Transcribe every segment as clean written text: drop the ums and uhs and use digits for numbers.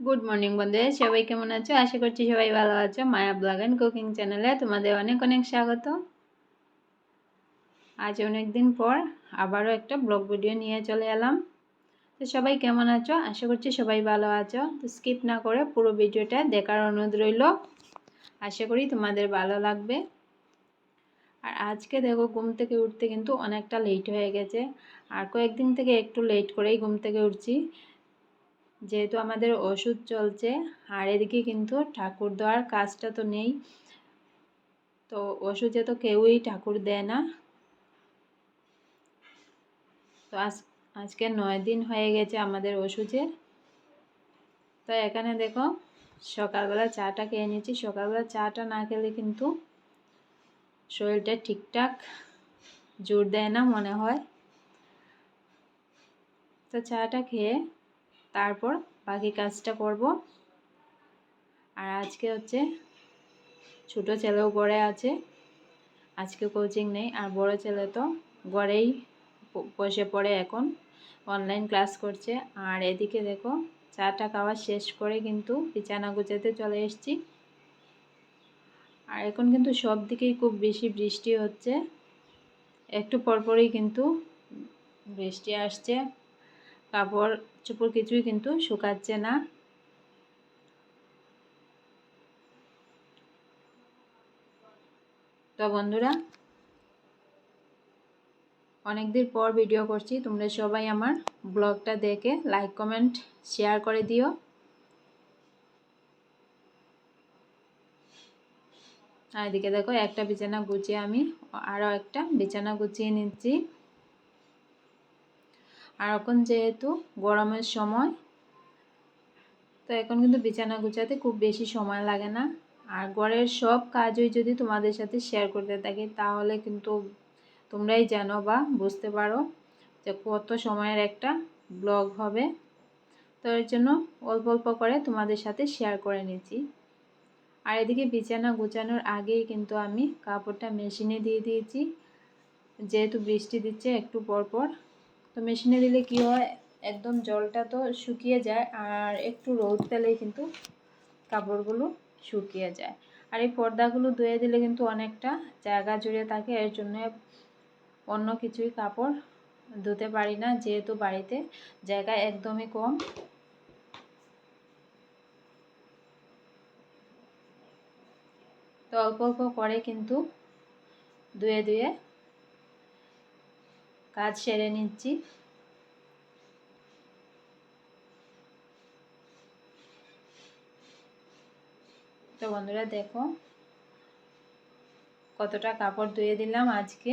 Good morning বন্ধুরা, সবাই কেমন আছো? আশা করছি সবাই ভালো আছো। মায়া ব্লগ অ্যান্ড কুকিং চ্যানেলে তোমাদের অনেক অনেক স্বাগত। আজ অনেক দিন পর আবারও একটা ব্লগ ভিডিও নিয়ে চলে এলাম। তো সবাই কেমন আছো? আশা করছি সবাই ভালো আছো। তো স্কিপ না করে পুরো ভিডিওটা দেখার অনুরোধ রইল। আশা করি তোমাদের ভালো লাগবে। আর আজকে দেখো, ঘুম থেকে উঠতে কিন্তু অনেকটা লেট হয়ে গেছে। আর কয়েকদিন থেকে একটু লেট করেই ঘুম থেকে উঠছি, যেহেতু আমাদের ওষুধ চলছে। আর এদিকে কিন্তু ঠাকুর দেওয়ার কাজটা তো নেই, তো ওষুধে তো কেউই ঠাকুর দেয় না। তো আজকে 9 দিন হয়ে গেছে আমাদের ওষুধের। তো এখানে দেখো, সকালবেলা চাটা খেয়ে নিয়েছি। সকালবেলা চাটা না খেলে কিন্তু শরীরটা ঠিকঠাক জোর দেয় না মনে হয়। তো চাটা খেয়ে তারপর বাকি কাজটা করব। আর আজকে হচ্ছে ছোটো ছেলেও ঘরে আছে, আজকে কোচিং নেই। আর বড় ছেলে তো ঘরেই বসে পড়ে, এখন অনলাইন ক্লাস করছে। আর এদিকে দেখো, চাটা খাওয়া শেষ করে কিন্তু বিছানা গুছাতে চলে এসেছি। আর এখন কিন্তু সব দিকেই খুব বেশি বৃষ্টি হচ্ছে, একটু পরপরই কিন্তু বৃষ্টি আসছে। কাপড় চোপড় কিছুই কিন্তু শুকাচ্ছে না। তো বন্ধুরা, অনেকদিন পর ভিডিও করছি, তোমরা সবাই আমার ব্লগটা দেখে লাইক কমেন্ট শেয়ার করে দিও। আর এদিকে দেখো, একটা বিছানা গুছিয়ে আমি আরও একটা বিছানা গুছিয়ে নিচ্ছি। আর এখন যেহেতু গরমের সময়, তো এখন কিন্তু বিছানা গুছাতে খুব বেশি সময় লাগে না। আর ঘরের সব কাজই যদি তোমাদের সাথে শেয়ার করতে থাকি, তাহলে কিন্তু তোমরাই জানো বা বুঝতে পারো যে কত সময়ের একটা ব্লগ হবে। তো এর জন্য অল্প অল্প করে তোমাদের সাথে শেয়ার করে নিচ্ছি। আর এদিকে বিছানা গুছানোর আগেই কিন্তু আমি কাপড়টা মেশিনে দিয়ে দিয়েছি, যেহেতু বৃষ্টি দিচ্ছে একটু পর পর। তো মেশিনে দিলে কি হয়, একদম জলটা তো শুকিয়ে যায়, আর একটু রোদ পেলেই কিন্তু কাপড়গুলো শুকিয়ে যায়। আর এই পর্দাগুলো ধুয়ে দিলে কিন্তু অনেকটা জায়গা জুড়ে থাকে, এর জন্য অন্য কিছুই কাপড় ধুতে পারি না, যেহেতু বাড়িতে জায়গা একদমই কম। তো অল্প অল্প করে কিন্তু ধুয়ে ধুয়ে কাজ সেরে নিচ্ছি। তো বন্ধুরা দেখো, কতটা কাপড় ধুয়ে দিলাম আজকে।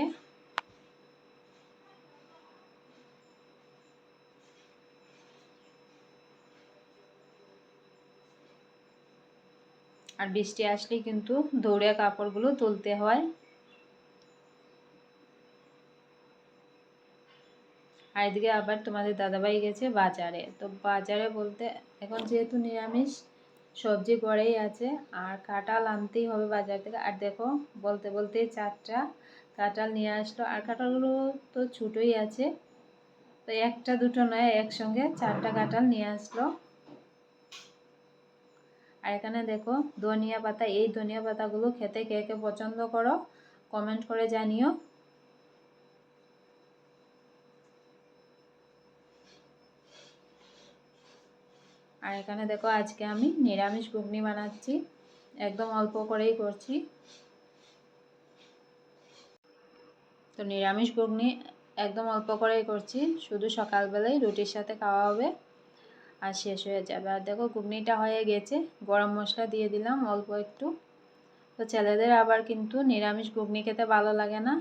আর বৃষ্টি আসলেই কিন্তু দৌড়ে কাপড়গুলো তুলতে হয়। আর এদিকে আবার তোমাদের দাদাভাই গেছে বাজারে। তো বাজারে বলতে, এখন যেহেতু নিরামিষ সবজি ঘরেই আছে, আর কাঁঠাল আনতেই হবে বাজার থেকে। আর দেখো, বলতে বলতে 4টা কাঁঠাল নিয়ে আসলো। আর কাঁঠালগুলো তো ছোটোই আছে, তো একটা দুটো নয়, একসঙ্গে 4টা কাঁঠাল নিয়ে আসলো। আর এখানে দেখো ধনিয়া পাতা, এই ধনিয়া পাতাগুলো খেতে কে কে পছন্দ করো কমেন্ট করে জানিও। আর এখানে দেখো, আজকে আমি নিরামিষ ঘুগনি বানাচ্ছি, একদম অল্প করেই করছি। তো নিরামিষ ঘুগনি একদম অল্প করেই করছি, শুধু সকালবেলায় রুটির সাথে খাওয়া হবে আর শেষ হয়ে যাবে। আর দেখো, ঘুগনিটা হয়ে গেছে, গরম মশলা দিয়ে দিলাম অল্প একটু। তো ছেলেদের আবার কিন্তু নিরামিষ ঘুগনি খেতে ভালো লাগে না,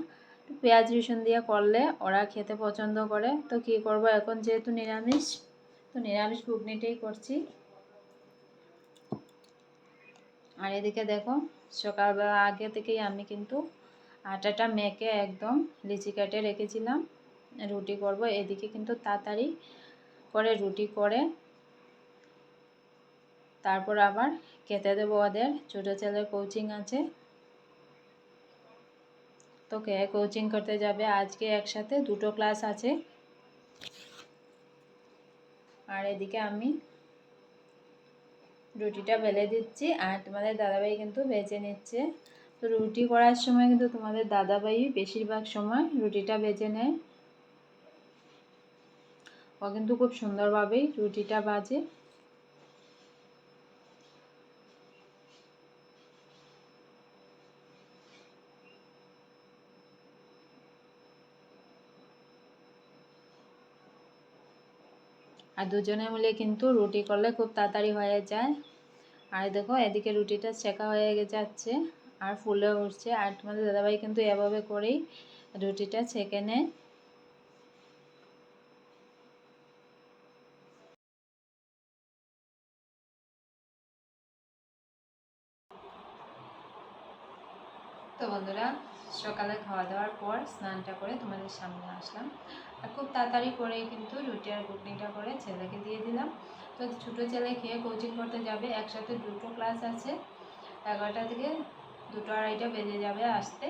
পেঁয়াজ রসুন দিয়ে করলে ওরা খেতে পছন্দ করে। তো কী করব, এখন যেহেতু নিরামিষ, তো নিরামিষ ঘুগনিটাই করছি। আর এদিকে দেখো, সকালবেলা আগে থেকেই আমি কিন্তু আটাটা মেখে একদম লিচি কেটে রেখেছিলাম, রুটি করব। এদিকে কিন্তু তাড়াতাড়ি করে রুটি করে তারপর আবার খেতে দেবো ওদের। ছোটো ছেলের কোচিং আছে, তো কে কোচিং করতে যাবে, আজকে একসাথে দুটো ক্লাস আছে। আর এদিকে আমি রুটিটা বেলে দিচ্ছি আর তোমাদের দাদাভাই কিন্তু ভেজে নিচ্ছে। তো রুটি করার সময় কিন্তু তোমাদের দাদাভাই বেশিরভাগ সময় রুটিটা ভেজে নেয়। ও কিন্তু খুব সুন্দরভাবেই রুটিটা ভাজে। আর দুজনে মিলে কিন্তু রুটি করলে খুব তাড়াতাড়ি হয়ে যায়। আর দেখো এদিকে রুটিটা সেকা হয়ে যাচ্ছে আর ফুলে উঠছে। আর তোমাদের দাদাভাই কিন্তু এভাবে করেই রুটিটা ছেঁকে নেয়। তো বন্ধুরা, সকালে খাওয়া দাওয়ার পর স্নানটা করে তোমাদের সামনে আসলাম। আর খুব তাড়াতাড়ি করেই কিন্তু রুটি আর ঘুগনিটা করে ছেলেকে দিয়ে দিলাম। তো ছোটো ছেলে খেয়ে কোচিং করতে যাবে, একসাথে দুটো ক্লাস আছে, 11টা থেকে 2টো 2:30 বেজে যাবে আসতে।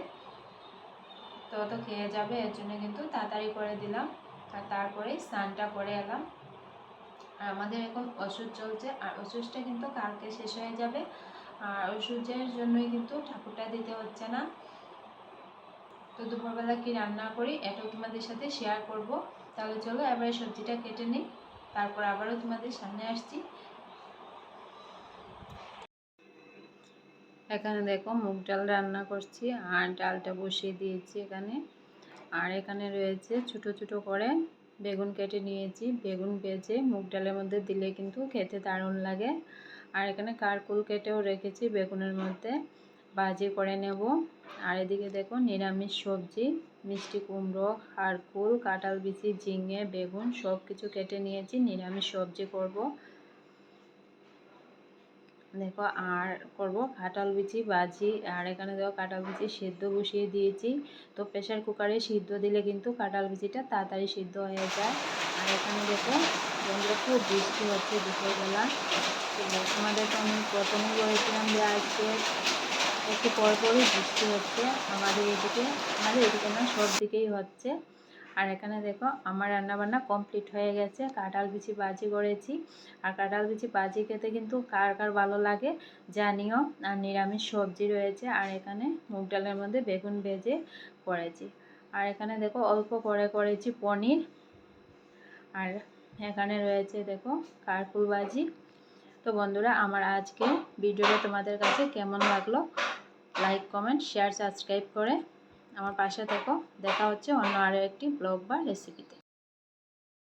তো খেয়ে যাবে, এর জন্য কিন্তু তাড়াতাড়ি করে দিলাম। আর তারপরেই স্নানটা করে এলাম। আর আমাদের এখন ওষুধ চলছে, আর ওষুধটা কিন্তু কালকে শেষ হয়ে যাবে। আর ওষুধের জন্যই কিন্তু ঠাকুরটা দিতে হচ্ছে না। তো দুপুরবেলা কি রান্না করি এটাও তোমাদের সাথে শেয়ার করব। তাহলে চলো এবারে সবজিটা কেটে নিই, তারপর আবারও তোমাদের সামনে আসছি। এখানে দেখো মুগ ডাল রান্না করছি আর ডালটা বসিয়ে দিয়েছি এখানে। আর এখানে রয়েছে ছোট ছোট করে বেগুন কেটে নিয়েছি। বেগুন ভেজে মুগ ডালের মধ্যে দিলে কিন্তু খেতে দারুণ লাগে। আর এখানে কারকুল কেটেও রেখেছি বেগুনের মধ্যে, ভাজি করে নেব। আর এদিকে দেখো নিরামিষ সবজি, মিষ্টি কুমড়ো, কারকুল, কাঁঠাল বিচি, ঝিঙে, বেগুন সব কিছু কেটে নিয়েছি, নিরামিষ সবজি করব। দেখো আর করব কাঁঠাল বিচি ভাজি। আর এখানে দেখো কাঁঠাল বিচি সিদ্ধ বসিয়ে দিয়েছি। তো প্রেশার কুকারে সিদ্ধ দিলে কিন্তু কাঁঠাল বিচিটা তাড়াতাড়ি সিদ্ধ হয়ে যায়। আর এখানে দেখো বন্ধুরা খুব বৃষ্টি হচ্ছে দুপুরবেলা। তো তোমাদেরকে আমি প্রথমেই বলেছিলাম যে আজকে একটু পরপরই বৃষ্টি হচ্ছে আমাদের এদিকে না সব দিকেই হচ্ছে। আর এখানে দেখো আমার রান্নাবান্না কমপ্লিট হয়ে গেছে। কাঁঠাল বিচি ভাজি করেছি। আর কাঁঠাল বিচি ভাজি খেতে কিন্তু কার কার ভালো লাগে জানিও। আর নিরামিষ সবজি রয়েছে। আর এখানে মুগ ডালের মধ্যে বেগুন ভেজে করেছি। আর এখানে দেখো অল্প করে করেছি পনির। আর এখানে রয়েছে দেখো কারকুল ভাজি। তো বন্ধুরা, আমার আজকে ভিডিওটা তোমাদের কাছে কেমন লাগলো লাইক কমেন্ট শেয়ার সাবস্ক্রাইব করে আমার পাশে থেকো। দেখা হচ্ছে অন্য আরও একটি ব্লগ বা রেসিপিতে।